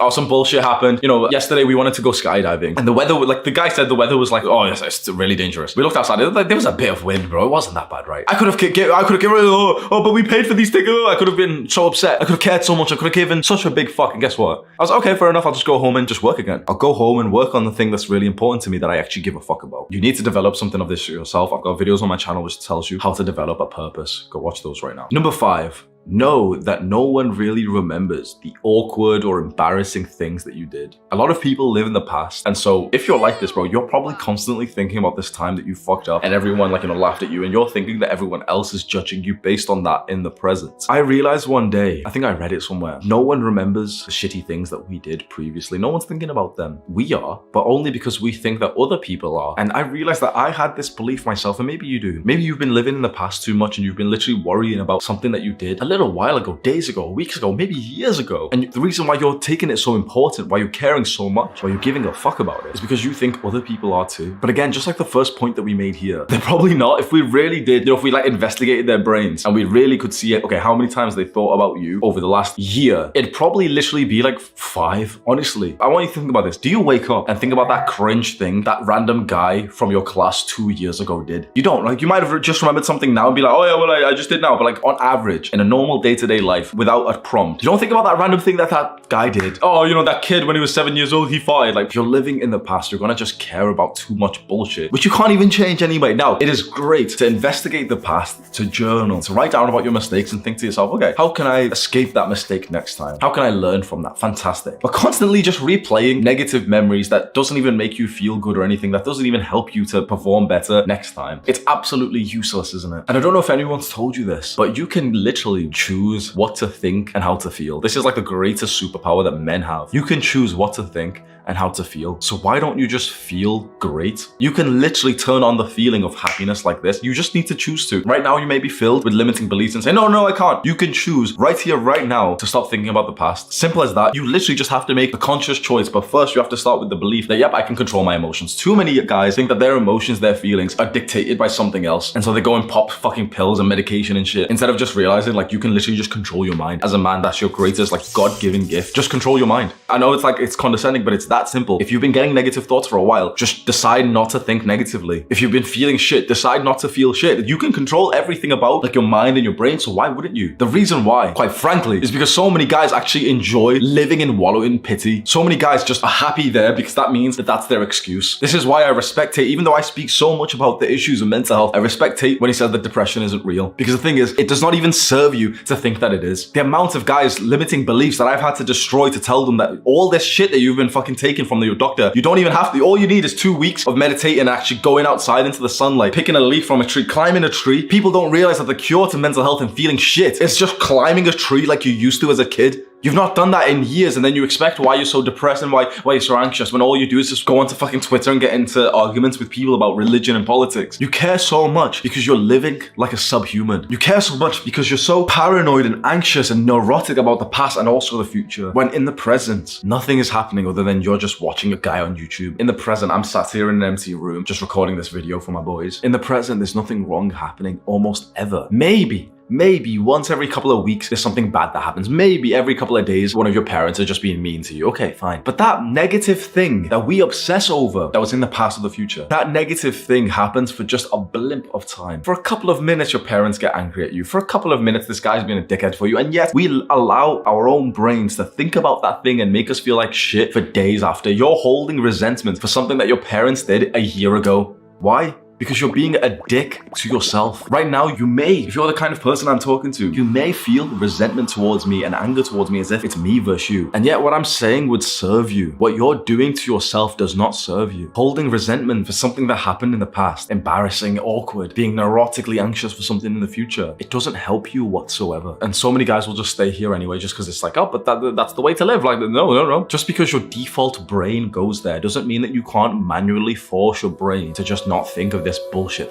Oh, some bullshit happened. You know, yesterday we wanted to go skydiving and the weather, like the guy said the weather was like, oh yes, it's really dangerous. We looked outside, there was a bit of wind, bro. It wasn't that bad, right? I could have given, but we paid for these tickets. I could have been so upset. I could have cared so much. I could have given such a big fuck. And guess what? I was like, okay, fair enough. I'll just go home and just work again. I'll go home and work on the thing that's really important to me that I actually give a fuck about. You need to develop something of this yourself. I've got videos on my channel which tells you how to develop a purpose. Go watch those right now. Number 5. Know that no one really remembers the awkward or embarrassing things that you did. A lot of people live in the past, and so if you're like this, bro, you're probably constantly thinking about this time that you fucked up and everyone laughed at you, and you're thinking that everyone else is judging you based on that in the present. I realized one day, I think I read it somewhere, no one remembers the shitty things that we did previously. No one's thinking about them. We are, but only because we think that other people are. And I realized that I had this belief myself, and maybe you do. Maybe you've been living in the past too much and you've been literally worrying about something that you did a little while ago, days ago, weeks ago, maybe years ago. And the reason why you're taking it so important, why you're caring so much, why you're giving a fuck about it, is because you think other people are too. But again, just like the first point that we made here, they're probably not. If we really did, you know, if we like investigated their brains and we really could see it, okay, how many times they thought about you over the last year, it'd probably literally be like 5. Honestly, I want you to think about this. Do you wake up and think about that cringe thing that random guy from your class 2 years ago did? You don't. Like, you might have just remembered something now and be like, oh yeah, well, I just did now. But like on average, in a normal day-to-day life, without a prompt, you don't think about that random thing that guy did. Oh, you know, that kid when he was 7 years old, he farted. Like, if you're living in the past, you're gonna just care about too much bullshit, which you can't even change anyway. Now, it is great to investigate the past, to journal, to write down about your mistakes and think to yourself, okay, how can I escape that mistake next time? How can I learn from that? Fantastic. But constantly just replaying negative memories that doesn't even make you feel good or anything, that doesn't even help you to perform better next time, it's absolutely useless, isn't it? And I don't know if anyone's told you this, but you can literally choose what to think and how to feel. This is like the greatest superpower that men have. You can choose what to think and how to feel. So why don't you just feel great? You can literally turn on the feeling of happiness like this. You just need to choose to. Right now, you may be filled with limiting beliefs and say, no, I can't. You can choose right here, right now to stop thinking about the past. Simple as that. You literally just have to make a conscious choice. But first, you have to start with the belief that, yep, I can control my emotions. Too many guys think that their emotions, their feelings are dictated by something else. And so they go and pop fucking pills and medication and shit, instead of just realizing like you can literally just control your mind. As a man, that's your greatest like God-given gift. Just control your mind. I know it's condescending, but it's that simple. If you've been getting negative thoughts for a while, just decide not to think negatively. If you've been feeling shit, decide not to feel shit. You can control everything about like your mind and your brain, so why wouldn't you? The reason why, quite frankly, is because so many guys actually enjoy living and wallowing in pity. So many guys just are happy there because that means that that's their excuse. This is why I respect Tate. Even though I speak so much about the issues of mental health, I respect Tate when he said that depression isn't real. Because the thing is, it does not even serve you to think that it is. The amount of guys limiting beliefs that I've had to destroy to tell them that all this shit that you've been fucking taking from your doctor, you don't even have to. All you need is 2 weeks of meditating and actually going outside into the sunlight, picking a leaf from a tree, climbing a tree. People don't realize that the cure to mental health and feeling shit is just climbing a tree like you used to as a kid. You've not done that in years, and then you expect why you're so depressed and why you're so anxious when all you do is just go onto fucking Twitter and get into arguments with people about religion and politics. You care so much because you're living like a subhuman. You care so much because you're so paranoid and anxious and neurotic about the past and also the future, when in the present, nothing is happening other than you're just watching a guy on YouTube. In the present, I'm sat here in an empty room just recording this video for my boys. In the present, there's nothing wrong happening almost ever. Maybe once every couple of weeks, there's something bad that happens. Maybe every couple of days, one of your parents are just being mean to you. Okay, fine. But that negative thing that we obsess over, that was in the past or the future, that negative thing happens for just a blip of time. For a couple of minutes, your parents get angry at you. For a couple of minutes, this guy's been a dickhead for you. And yet we allow our own brains to think about that thing and make us feel like shit for days after. You're holding resentment for something that your parents did a year ago. Why? Because you're being a dick to yourself. Right now, you may, if you're the kind of person I'm talking to, you may feel resentment towards me and anger towards me as if it's me versus you. And yet what I'm saying would serve you. What you're doing to yourself does not serve you. Holding resentment for something that happened in the past, embarrassing, awkward, being neurotically anxious for something in the future, it doesn't help you whatsoever. And so many guys will just stay here anyway just because it's like, oh, but that's the way to live. Like, no. Just because your default brain goes there doesn't mean that you can't manually force your brain to just not think of this bullshit